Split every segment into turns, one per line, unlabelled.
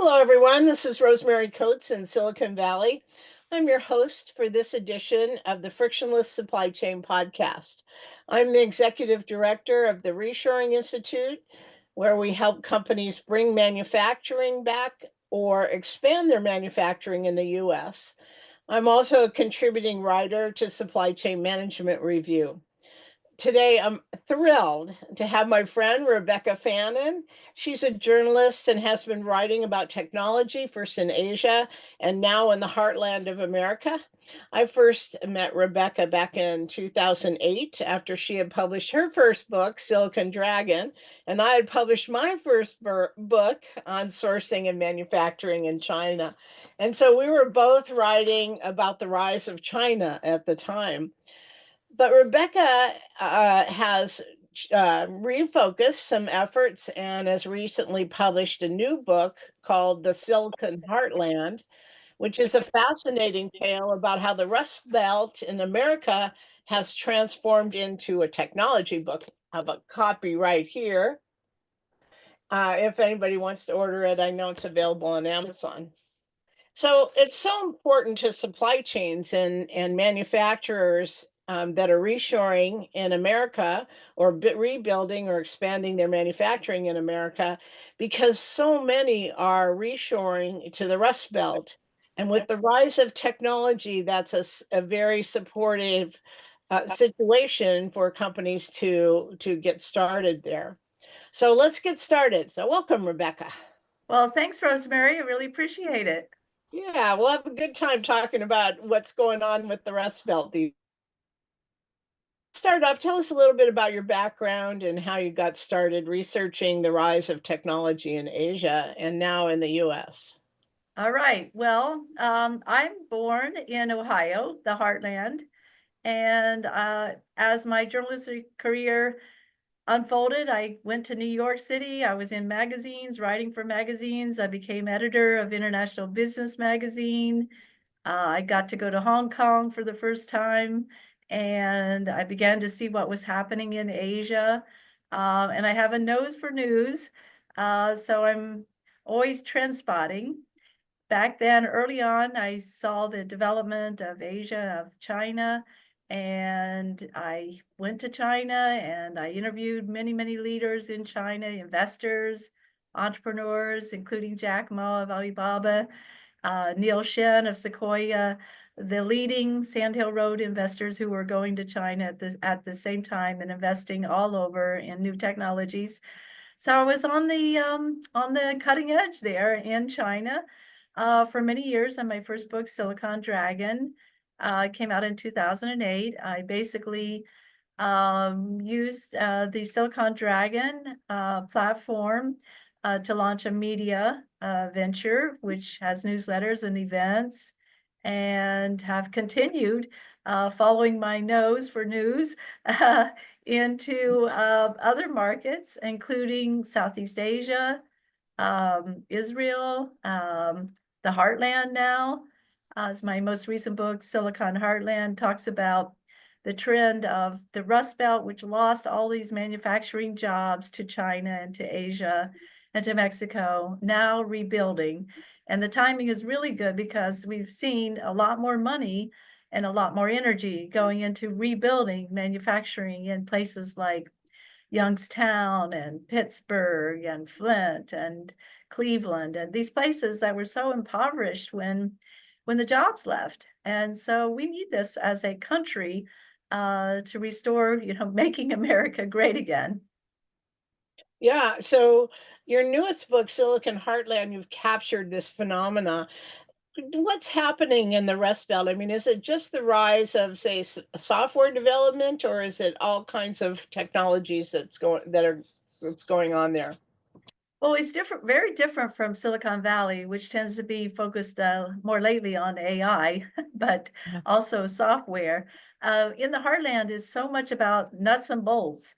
Hello, everyone. This is Rosemary Coates in Silicon Valley. I'm your host for this edition of the Frictionless Supply Chain Podcast. I'm the executive director of the Reshoring Institute, where we help companies bring manufacturing back or expand their manufacturing in the U.S. I'm also a contributing writer to Supply Chain Management Review. Today, I'm thrilled to have my friend Rebecca Fannin. She's a journalist and has been writing about technology first in Asia and now in the heartland of America. I first met Rebecca back in 2008 after she had published her first book, Silicon Dragon, and I had published my first book on sourcing and manufacturing in China. And so we were both writing about the rise of China at the time. But Rebecca has refocused some efforts and has recently published a new book called The Silicon Heartland, which is a fascinating tale about how the Rust Belt in America has transformed into a technology book. I have a copy right here. If anybody wants to order it, I know it's available on Amazon. So it's so important to supply chains and manufacturers that are reshoring in America or rebuilding or expanding their manufacturing in America because so many are reshoring to the Rust Belt. And with the rise of technology, that's a very supportive situation for companies to get started there. So let's get started. So welcome, Rebecca.
Well, thanks, Rosemary. I really appreciate it.
Yeah, we'll have a good time talking about what's going on with the Rust Belt. Start off, tell us a little bit about your background and how you got started researching the rise of technology in Asia and now in the US.
All right. Well, I'm born in Ohio, the heartland. And as my journalistic career unfolded, I went to New York City. I was in magazines, writing for magazines. I became editor of International Business Magazine. I got to go to Hong Kong for the first time, and I began to see what was happening in Asia. And I have a nose for news, so I'm always trend spotting. Back then, early on, I saw the development of Asia, of China, and I went to China and I interviewed many, many leaders in China, investors, entrepreneurs, including Jack Ma of Alibaba, Neil Shen of Sequoia, the leading Sandhill Road investors who were going to China at the same time and investing all over in new technologies. So I was on the cutting edge there in China for many years. And my first book, Silicon Dragon, came out in 2008. I basically used the Silicon Dragon platform to launch a media venture, which has newsletters and events, and have continued following my nose for news into other markets, including Southeast Asia, Israel, the Heartland now. As my most recent book, Silicon Heartland, talks about the trend of the Rust Belt, which lost all these manufacturing jobs to China and to Asia and to Mexico, now rebuilding. And the timing is really good because we've seen a lot more money and a lot more energy going into rebuilding manufacturing in places like Youngstown and Pittsburgh and Flint and Cleveland, and these places that were so impoverished when the jobs left. And so we need this as a country to restore, making America great again.
Yeah, so your newest book, Silicon Heartland, you've captured this phenomena. What's happening in the Rust Belt? I mean, is it just the rise of, say, software development, or is it all kinds of technologies that's going on there?
Well, it's different, very different from Silicon Valley, which tends to be focused more lately on AI, but
Yeah.
also software. In the Heartland is so much about nuts and bolts.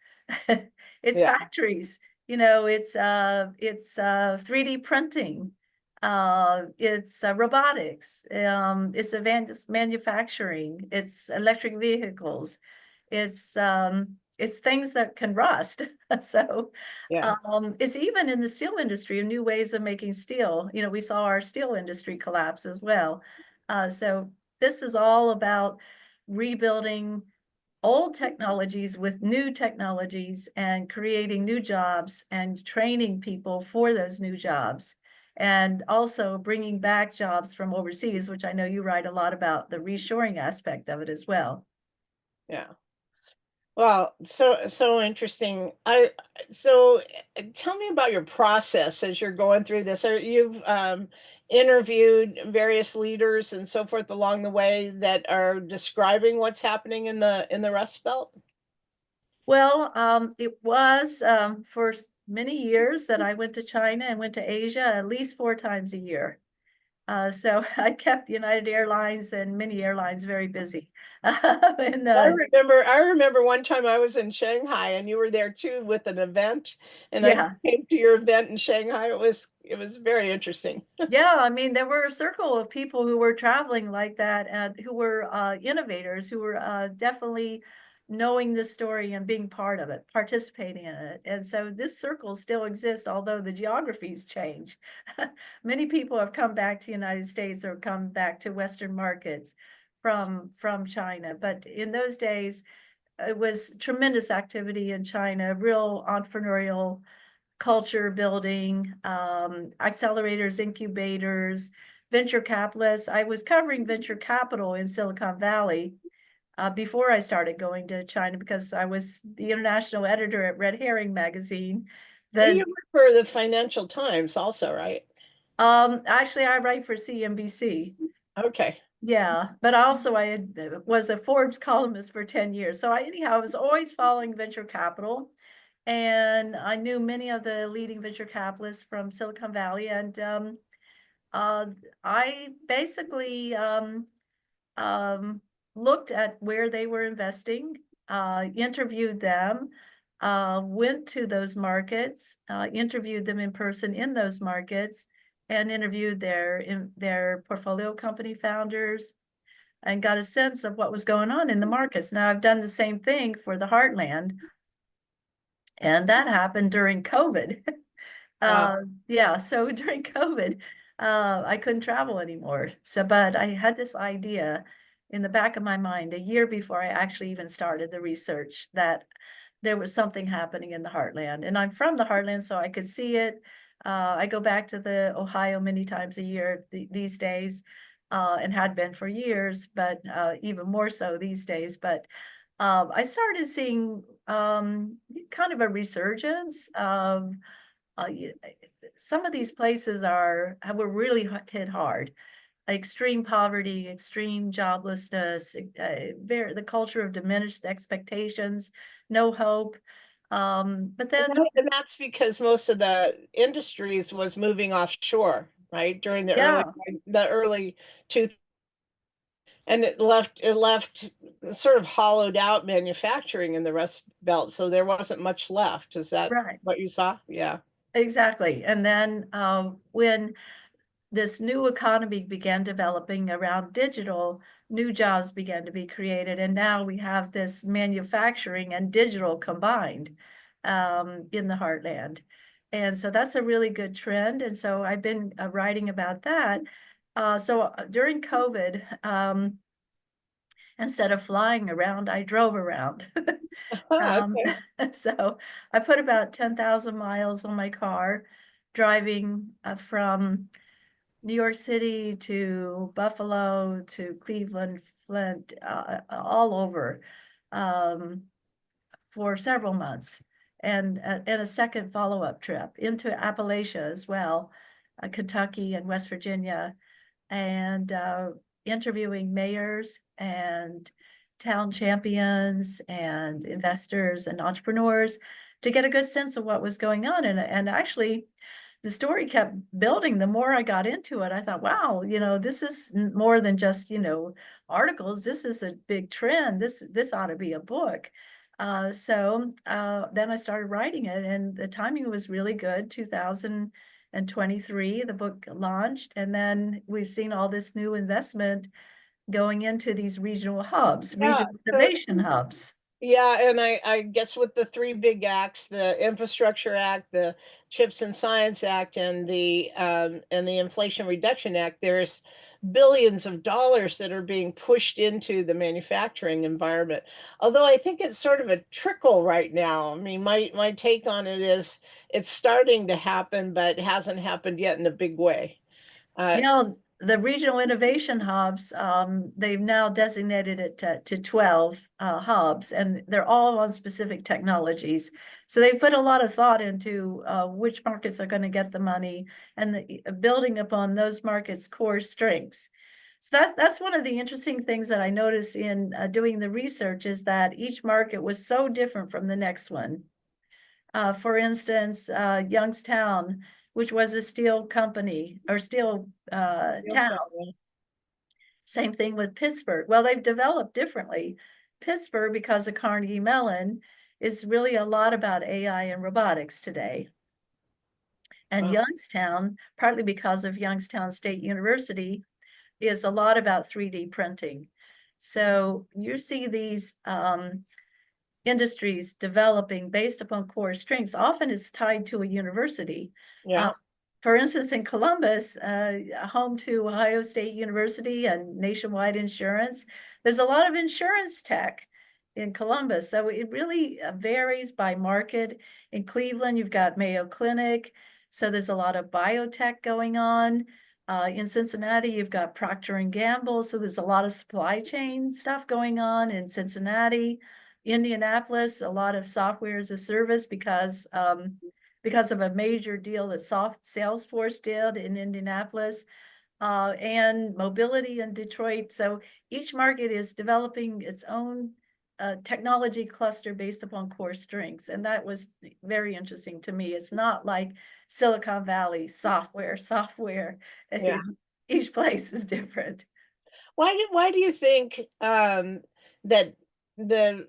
It's
Yeah.
factories, it's 3D printing, it's robotics, it's advanced manufacturing, it's electric vehicles, it's it's things that can rust. So
Yeah.
it's even in the steel industry, new ways of making steel. You know, we saw our steel industry collapse as well. So this is all about rebuilding old technologies with new technologies and creating new jobs and training people for those new jobs. And also bringing back jobs from overseas, which I know you write a lot about the reshoring aspect of it as well.
Yeah. Well, so interesting. Tell me about your process as you're going through this. You've interviewed various leaders and so forth along the way that are describing what's happening in the Rust Belt?
Well, it was for many years that I went to China and went to Asia at least 4 times a year. So I kept United Airlines and many airlines very busy. And
I remember one time I was in Shanghai and you were there too with an event, and I
yeah,
came to your event in Shanghai. It was very interesting.
yeah, I mean, there were a circle of people who were traveling like that and who were innovators, who were definitely knowing this story and being part of it, participating in it. And so this circle still exists, although the geographies change. Many people have come back to the United States or come back to Western markets from China. But in those days, it was tremendous activity in China, real entrepreneurial culture building, accelerators, incubators, venture capitalists. I was covering venture capital in Silicon Valley before I started going to China because I was the international editor at Red Herring magazine.
You
The
work for the Financial Times also, right?
Actually I write for CNBC.
Okay.
Yeah, but also was a Forbes columnist for 10 years. So anyhow, I was always following venture capital. And I knew many of the leading venture capitalists from Silicon Valley. And uh, I basically um, looked at where they were investing, interviewed them, went to those markets, interviewed them in person in those markets, and interviewed their portfolio company founders and got a sense of what was going on in the markets. Now I've done the same thing for the Heartland, and that happened during COVID.
Wow.
Yeah, so during COVID, I couldn't travel anymore. So, but I had this idea in the back of my mind a year before I actually even started the research that there was something happening in the heartland. And I'm from the heartland, so I could see it. I go back to the Ohio many times a year these days, and had been for years, but even more so these days. But I started seeing kind of a resurgence of some of these places were really hit hard. Extreme poverty, extreme joblessness, the culture of diminished expectations, no hope. But
And
then,
that's because most of the industries was moving offshore, right? During
yeah,
the early two, and it left sort of hollowed out manufacturing in the Rust Belt, so there wasn't much left. Is that
right,
what you saw? Yeah.
exactly. And then when this new economy began developing around digital, new jobs began to be created. And now we have this manufacturing and digital combined in the heartland. And so that's a really good trend. And so I've been writing about that. So during COVID, instead of flying around, I drove around. Um,
Okay.
so I put about 10,000 miles on my car, driving from New York City to Buffalo to Cleveland, Flint, all over um, for several months, and a second follow-up trip into Appalachia as well, Kentucky and West Virginia, and interviewing mayors and town champions and investors and entrepreneurs to get a good sense of what was going on. And actually, the story kept building. The more I got into it, I thought, wow, this is more than just, articles. This is a big trend. This ought to be a book. So then I started writing it, and the timing was really good. 2023, the book launched, and then we've seen all this new investment going into these regional hubs,
Yeah.
regional
So
innovation hubs.
Yeah, and I guess with the three big acts, the Infrastructure Act, the Chips and Science Act, and the Inflation Reduction Act, there's billions of dollars that are being pushed into the manufacturing environment. Although I think it's sort of a trickle right now. I mean, my take on it is it's starting to happen, but hasn't happened yet in a big way. Uh,
You know, the regional innovation hubs, they've now designated it to 12 hubs, and they're all on specific technologies. So they put a lot of thought into which markets are going to get the money and building upon those markets' core strengths. So that's one of the interesting things that I noticed in doing the research is that each market was so different from the next one. For instance, Youngstown, which was a steel company or steel
Steel
town.
plant, yeah.
Same thing with Pittsburgh. Well, they've developed differently. Pittsburgh, because of Carnegie Mellon, is really a lot about AI and robotics today. And
Wow.
Youngstown, partly because of Youngstown State University, is a lot about 3D printing. So you see these industries developing based upon core strengths. Often it's tied to a university. Uh,
Yeah.
for instance, in Columbus, home to Ohio State University and Nationwide Insurance, there's a lot of insurance tech in Columbus. So it really varies by market. In Cleveland, you've got Mayo Clinic. So there's a lot of biotech going on. In Cincinnati, you've got Procter and Gamble. So there's a lot of supply chain stuff going on in Cincinnati. Indianapolis, a lot of software as a service because of a major deal that Salesforce did in Indianapolis, and mobility in Detroit. So each market is developing its own technology cluster based upon core strengths. And that was very interesting to me. It's not like Silicon Valley software.
Yeah.
Each place is different.
Why do you think that the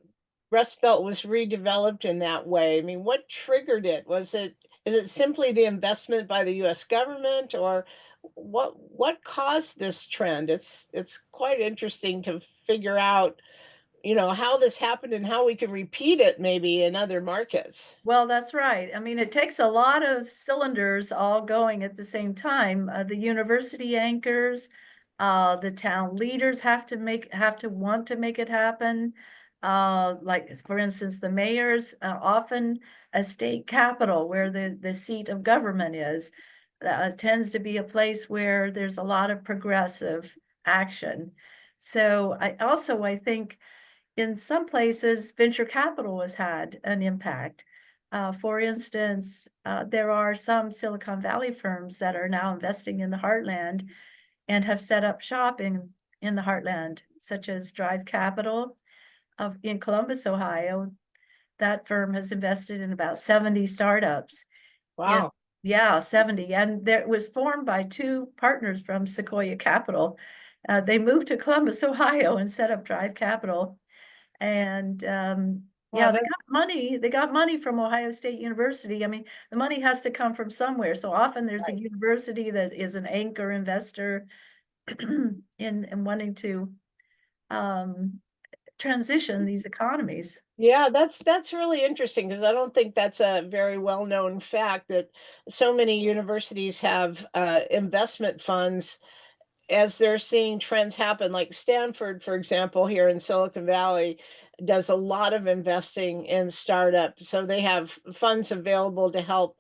Rust Belt was redeveloped in that way? I mean, what triggered it? Is it simply the investment by the U.S. government, or what caused this trend? It's quite interesting to figure out, how this happened and how we can repeat it maybe in other markets.
Well, that's right. I mean, it takes a lot of cylinders all going at the same time. The university anchors, the town leaders have to want to make it happen. Like for instance, the mayors, often a state capital where the seat of government is, tends to be a place where there's a lot of progressive action. So I think in some places, venture capital has had an impact. For instance, there are some Silicon Valley firms that are now investing in the heartland and have set up shop in the heartland, such as Drive Capital in Columbus, Ohio. That firm has invested in about 70 startups. In,
Wow.
yeah, 70. And there it was formed by two partners from Sequoia Capital. They moved to Columbus, Ohio and set up Drive Capital. And
Wow,
yeah,
that
they got money from Ohio State University. I mean, the money has to come from somewhere. So often there's a
right.
university that is an anchor investor in wanting to um, transition these economies.
Yeah, that's really interesting because I don't think that's a very well-known fact that so many universities have investment funds as they're seeing trends happen. Like Stanford, for example, here in Silicon Valley, does a lot of investing in startups. So they have funds available to help,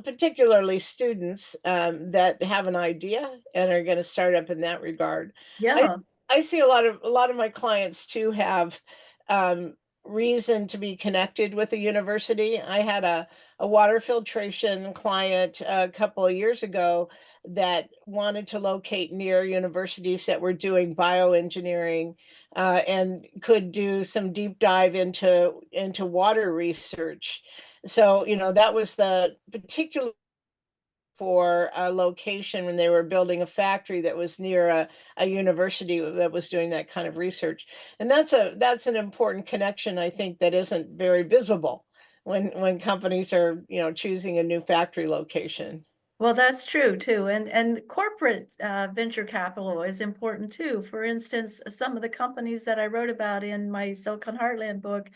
particularly students that have an idea and are going to start up in that regard. I
Yeah,
I see a lot of my clients too have um, reason to be connected with a university. I had a water filtration client a couple of years ago that wanted to locate near universities that were doing bioengineering and could do some deep dive into water research. So, that was the particular for a location when they were building a factory that was near a university that was doing that kind of research. And that's an important connection, I think, that isn't very visible when companies are, choosing a new factory location.
Well, that's true too. And corporate venture capital is important too. For instance, some of the companies that I wrote about in my Silicon Heartland book,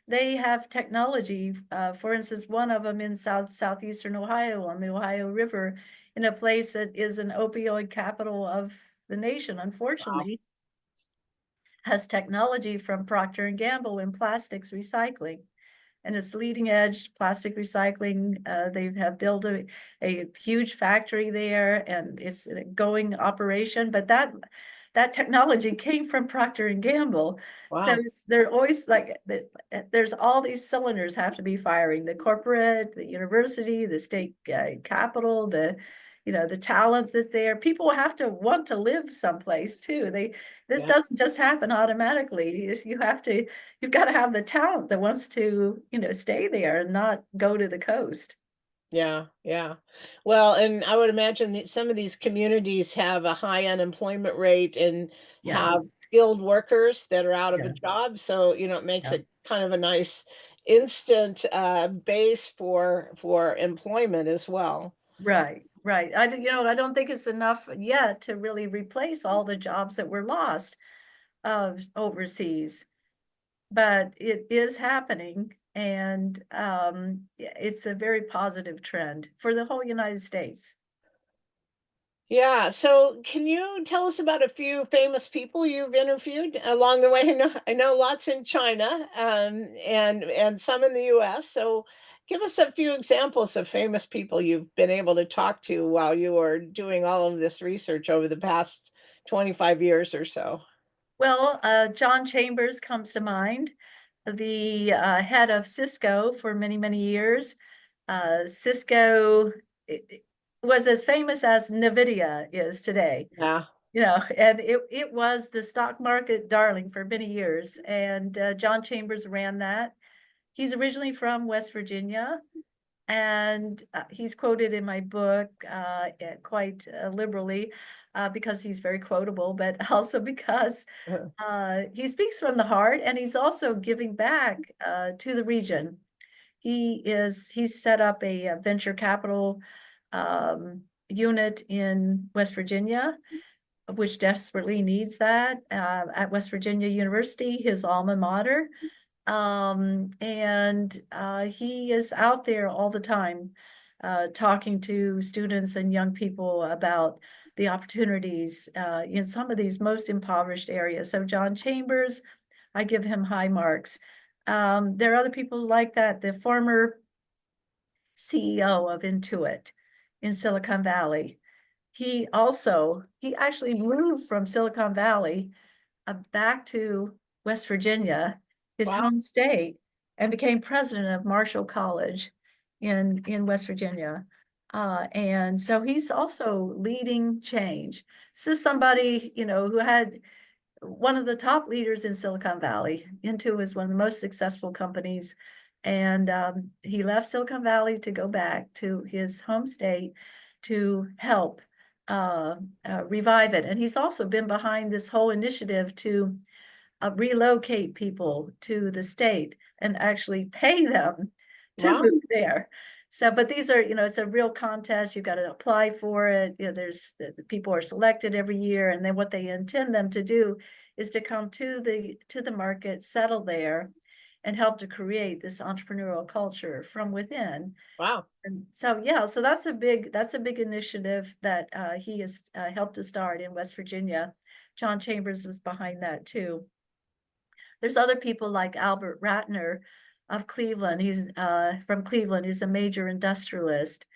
they have technology. For instance, one of them in southeastern Ohio on the Ohio River, in a place that is an opioid capital of the nation,
Wow.
unfortunately, has technology from Procter and Gamble in plastics recycling, and it's leading edge plastic recycling. They have built a huge factory there, and it's a going operation. But that technology came from Procter and Gamble. So
Wow.
they're always like there's all these cylinders have to be firing: the corporate, the university, the state capital, the talent that's there. People have to want to live someplace too. This
Yeah.
doesn't just happen automatically. You've got to have the talent that wants to, stay there and not go to the coast.
Yeah, yeah. Well, and I would imagine that some of these communities have a high unemployment rate and
Yeah,
have skilled workers that are out of a
yeah,
job. So, it makes
yeah.
it kind of a nice instant base for employment as well.
Right, right. I don't think it's enough yet to really replace all the jobs that were lost overseas, but it is happening, and yeah, it's a very positive trend for the whole United States.
Yeah. So, can you tell us about a few famous people you've interviewed along the way? I know lots in China, and some in the U.S. So, give us a few examples of famous people you've been able to talk to while you were doing all of this research over the past 25 years or so.
Well, John Chambers comes to mind, the head of Cisco for many, many years. Cisco was as famous as NVIDIA is today,
Yeah.
and it was the stock market darling for many years. And John Chambers ran that. He's originally from West Virginia, and he's quoted in my book quite liberally because he's very quotable, but also because he speaks from the heart, and he's also giving back to the region. He's set up a venture capital unit in West Virginia, which desperately needs that at West Virginia University, his alma mater. And he is out there all the time talking to students and young people about the opportunities in some of these most impoverished areas. So John Chambers, I give him high marks. There are other people like that. The former CEO of Intuit in Silicon Valley. He actually moved from Silicon Valley back to West Virginia, his
Wow.
home state, and became president of Marshall College in West Virginia. And so he's also leading change. This is somebody, who had one of the top leaders in Silicon Valley. Intuit was one of the most successful companies. And he left Silicon Valley to go back to his home state to help revive it. And he's also been behind this whole initiative to relocate people to the state and actually pay them to
Wow.
move there. So, but these are, it's a real contest. You've got to apply for it. There's the people are selected every year, and then what they intend them to do is to come to the market, settle there, and help to create this entrepreneurial culture from within.
Wow.
And so, yeah, so that's a big initiative that he has helped to start in West Virginia. John Chambers was behind that too. There's other people like Albert Ratner of Cleveland. He's from Cleveland. He's a major industrialist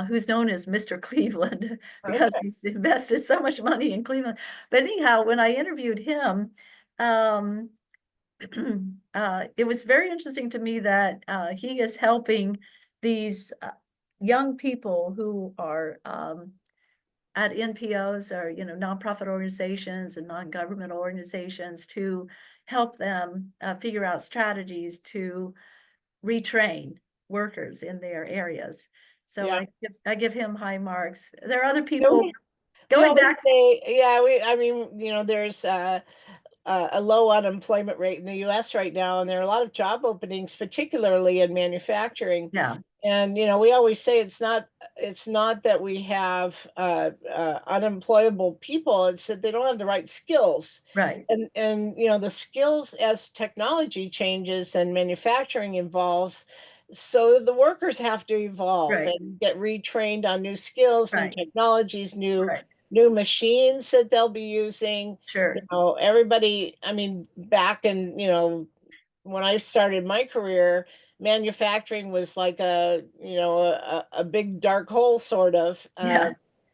who's known as Mr. Cleveland because
Okay.
he's invested so much money in Cleveland. But anyhow, when I interviewed him, um, it was very interesting to me that he is helping these young people who are at NPOs or nonprofit organizations and non-government organizations to help them figure out strategies to retrain workers in their areas. So
Yeah.
I give him high marks. There are other
You know,
people
we
going
always
back.
say, yeah, I mean, there's a low unemployment rate in the US right now, and there are a lot of job openings, particularly in manufacturing.
Yeah,
And we always say it's not that we have unemployable people, it's that they don't have the right skills.
Right,
And the skills, as technology changes and manufacturing evolves, so the workers have to evolve
right,
and get retrained on new skills, new
right,
technologies,
right.
new machines that they'll be using.
Sure.
Everybody, I mean, back in, when I started my career, manufacturing was like a big dark hole sort of.
Yeah,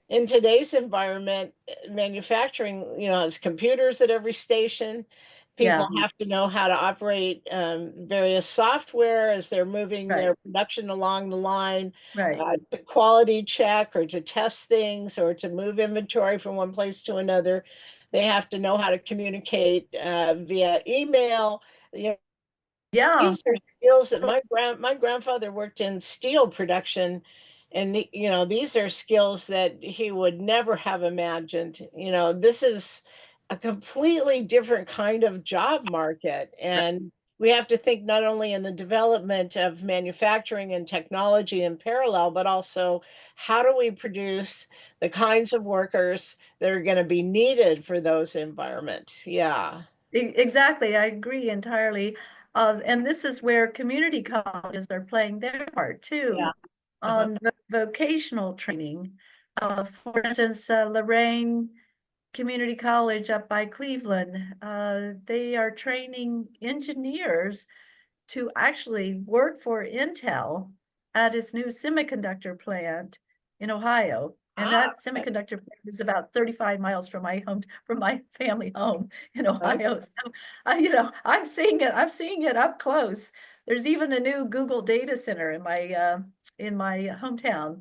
In today's environment, manufacturing, has computers at every station.
yeah,
People have to know how to operate various software as they're moving
right,
their production along the line,
right.
to quality check or to test things or to move inventory from one place to another. They have to know how to communicate via email. You
Yeah,
These are skills that my grandfather worked in steel production, and these are skills that he would never have imagined. This is a completely different kind of job market,
right.
and we have to think not only in the development of manufacturing and technology in parallel, but also how do we produce the kinds of workers that are going to be needed for those environments. Yeah.
Exactly, I agree entirely. And this is where community colleges are playing their part
Yeah.
too,
Uh-huh.
on vocational training. For instance, Lorraine Community College up by Cleveland, they are training engineers to actually work for Intel at its new semiconductor plant in Ohio. And
Ah,
that semiconductor plant is about 35 miles from my home, from my family home in
okay.
Ohio. So, I'm seeing it up close. There's even a new Google data center in my hometown.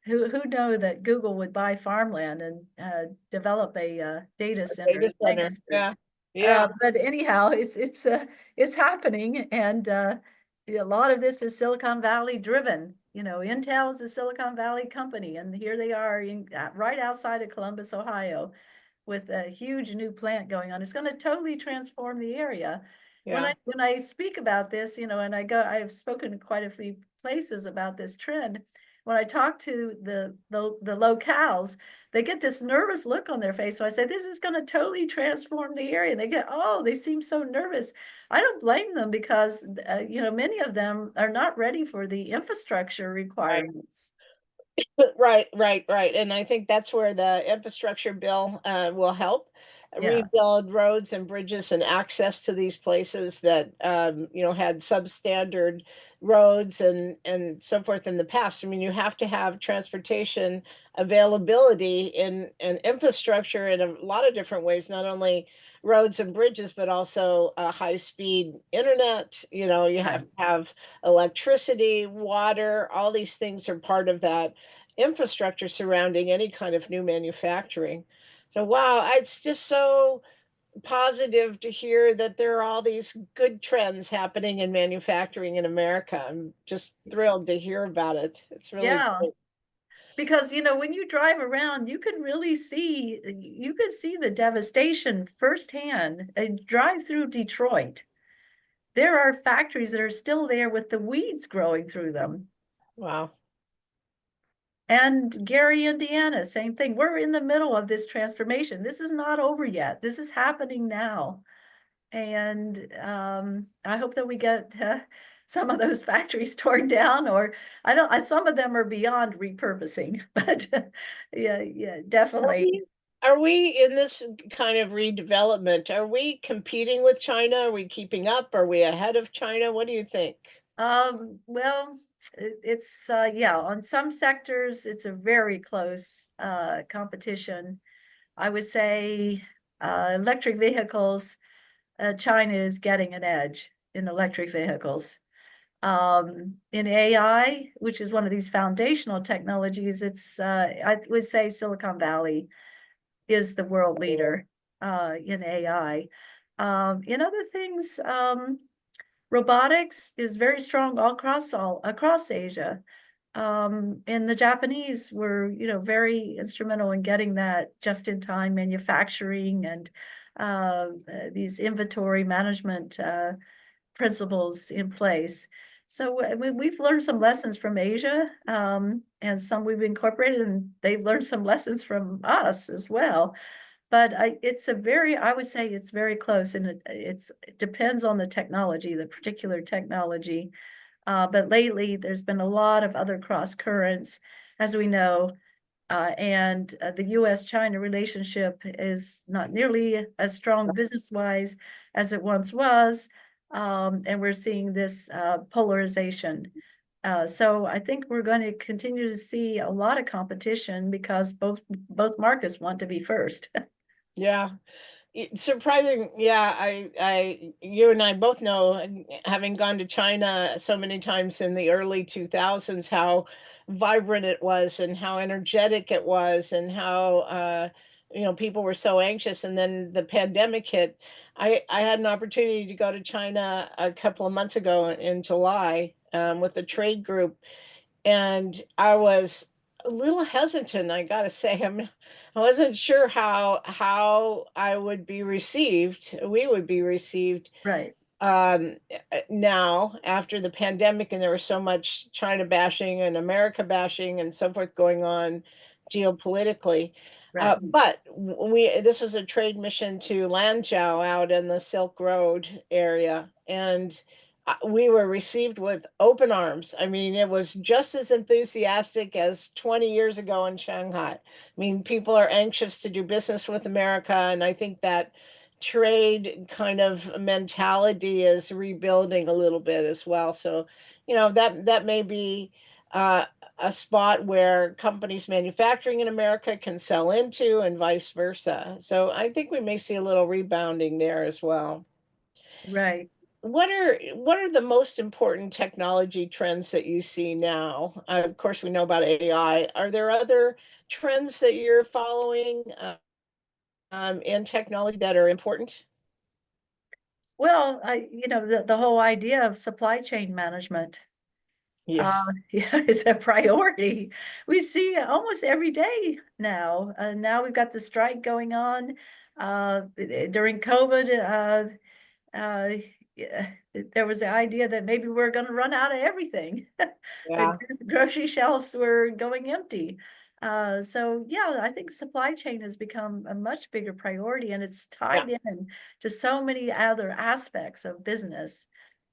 Who know that Google would buy farmland and develop a data
A
center
data
in
center.
Lancaster.
Yeah. Yeah.
But anyhow, it's happening, and a lot of this is Silicon Valley driven. Intel is a Silicon Valley company, and here they are right outside of Columbus, Ohio, with a huge new plant going on. It's going to totally transform the area.
Yeah.
When I speak about this, and I've spoken to quite a few places about this trend. When I talk to the locales, they get this nervous look on their face. So I say, this is going to totally transform the area. And they seem so nervous. I don't blame them because, many of them are not ready for the infrastructure
Right.
requirements.
Right, right, right. And I think that's where the infrastructure bill will help
Yeah,
rebuild roads and bridges and access to these places that had substandard roads and so forth in the past. I mean, you have to have transportation availability and infrastructure in a lot of different ways, not only roads and bridges, but also high speed internet. You have
right.
to have electricity, water, all these things are part of that infrastructure surrounding any kind of new manufacturing. So, wow, it's just so positive to hear that there are all these good trends happening in manufacturing in America. I'm just thrilled to hear about it. It's really
Yeah.
great.
Because, when you drive around, you could see the devastation firsthand. And drive through Detroit. There are factories that are still there with the weeds growing through them.
Wow.
And Gary, Indiana, same thing. We're in the middle of this transformation. This is not over yet. This is happening now. And I hope that we get some of those factories torn down, or some of them are beyond repurposing, but yeah, yeah,
Are
definitely.
we, are we in this kind of redevelopment? Are we competing with China? Are we keeping up? Are we ahead of China? What do you think?
Well, yeah, on some sectors, it's a very close competition. I would say electric vehicles, China is getting an edge in electric vehicles. In AI, which is one of these foundational technologies, I would say Silicon Valley is the world leader in AI. In other things, robotics is very strong all across Asia. And the Japanese were, very instrumental in getting that just-in-time manufacturing and these inventory management principles in place. So we've learned some lessons from Asia, and some we've incorporated, and they've learned some lessons from us as well. But I would say it's very close, and it depends on the technology, the particular technology. But lately, there's been a lot of other cross currents, as we know, and the US-China relationship is not nearly as strong business-wise as it once was, and we're seeing this polarization. So I think we're going to continue to see a lot of competition because both markets want to be first.
Yeah. Surprising, yeah. You and I both know, having gone to China so many times in the early 2000s, how vibrant it was and how energetic it was, and how people were so anxious. And then the pandemic hit. I had an opportunity to go to China a couple of months ago in July, with a trade group, and I was a little hesitant, I gotta say. I wasn't sure how I would be received, we would be received,
Right,
now after the pandemic, and there was so much China bashing and America bashing and so forth going on geopolitically.
right,
But we this was a trade mission to Lanzhou out in the Silk Road area, and we were received with open arms. I mean, it was just as enthusiastic as 20 years ago in Shanghai. I mean, people are anxious to do business with America, and I think that trade kind of mentality is rebuilding a little bit as well. So, that may be uh, a spot where companies manufacturing in America can sell into, and vice versa. So I think we may see a little rebounding there as well.
right.
What are the most important technology trends that you see now? Of course, we know about AI. Are there other trends that you're following, in technology that are important?
Well, the whole idea of supply chain management,
Yeah.
yeah, is a priority. We see it almost every day now. Now we've got the strike going on. During COVID, uh, yeah, there was the idea that maybe we're going to run out of everything. The
Yeah.
grocery shelves were going empty. So yeah, I think supply chain has become a much bigger priority, and it's
Yeah.
tied in to so many other aspects of business.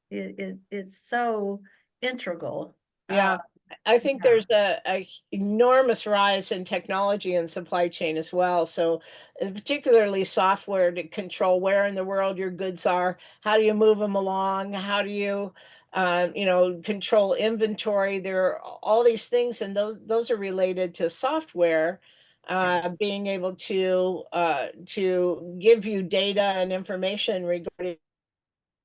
It's so integral.
Yeah, I think
Yeah,
there's a enormous rise in technology and supply chain as well. So, particularly software to control where in the world your goods are. How do you move them along? How do you, control inventory? There are all these things, and those are related to software.
yeah,
Being able to give you data and information regarding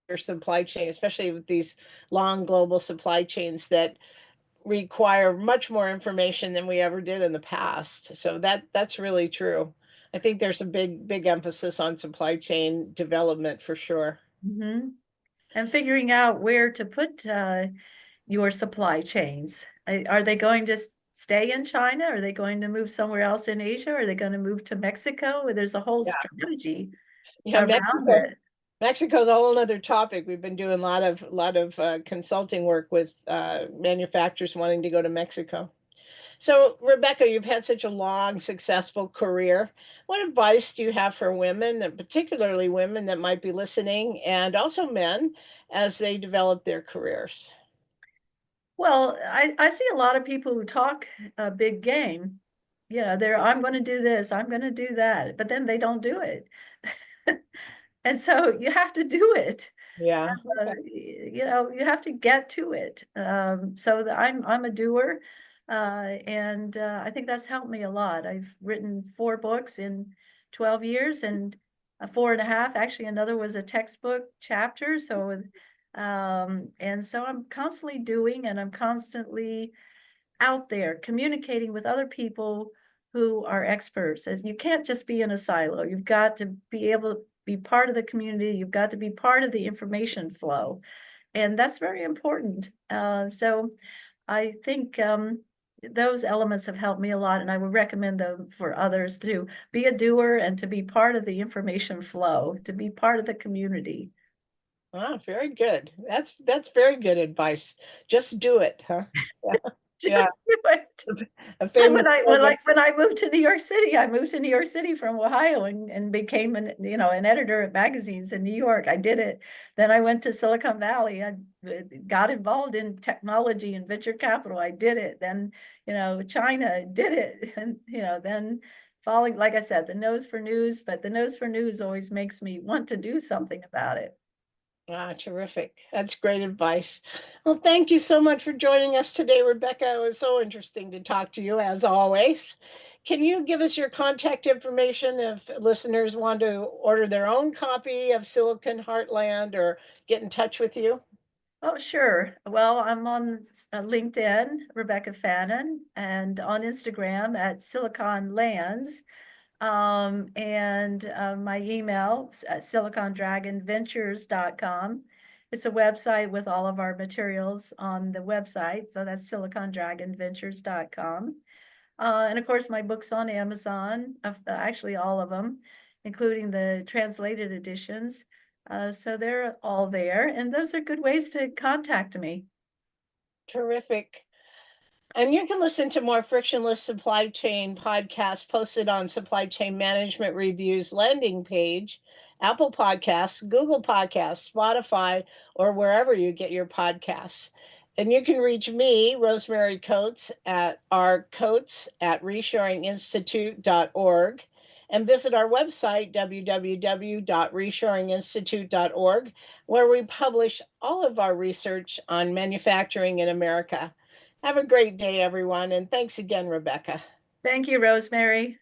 your supply chain, especially with these long global supply chains that require much more information than we ever did in the past. So that's really true. I think there's a big emphasis on supply chain development for sure.
hmm And figuring out where to put your supply chains. Are they going to stay in China? Are they going to move somewhere else in Asia? Are they going to move to Mexico? There's a whole
Yeah.
strategy
Yeah,
around
Mexico.
it.
Mexico's a whole other topic. We've been doing a lot of consulting work with manufacturers wanting to go to Mexico. So, Rebecca, you've had such a long, successful career. What advice do you have for women, and particularly women that might be listening, and also men as they develop their careers?
Well, I see a lot of people who talk a big game. I'm going to do this, I'm going to do that, but then they don't do it. And so you have to do it.
Yeah. Okay.
You have to get to it. So I'm a doer, and I think that's helped me a lot. I've written 4 books in 12 years, and four and a half. Actually, another was a textbook chapter. And so I'm constantly doing, and I'm constantly out there communicating with other people who are experts. As you can't just be in a silo. You've got to be able to be part of the community. You've got to be part of the information flow. And that's very important. So I think those elements have helped me a lot, and I would recommend them for others to be a doer and to be part of the information flow, to be part of the community.
Ah, very good. That's very good advice. Just do it, huh? Yeah, yeah.
Just do it.
A
And
famous slogan.
when I moved to New York City, I moved to New York City from Ohio and became an editor at magazines in New York. I did it. Then I went to Silicon Valley. I got involved in technology and venture capital. I did it. Then, China did it. And, then falling, like I said, the nose for news, but the nose for news always makes me want to do something about it.
Ah, terrific. That's great advice. Well, thank you so much for joining us today, Rebecca. It was so interesting to talk to you as always. Can you give us your contact information if listeners want to order their own copy of Silicon Heartland or get in touch with you?
Oh, sure. Well, I'm on LinkedIn, Rebecca Fannin, and on Instagram at Silicon Lands. And my email at silicondragonventures.com. It's a website with all of our materials on the website. So that's silicondragonventures.com. And of course, my books on Amazon, actually all of them, including the translated editions. So they're all there, and those are good ways to contact me.
Terrific. And you can listen to more Frictionless Supply Chain podcasts posted on Supply Chain Management Review's landing page, Apple Podcasts, Google Podcasts, Spotify, or wherever you get your podcasts. And you can reach me, Rosemary Coates, at rcoates@reshoringinstitute.org and visit our website, www.reshoringinstitute.org, where we publish all of our research on manufacturing in America. Have a great day, everyone, and thanks again, Rebecca.
Thank you, Rosemary.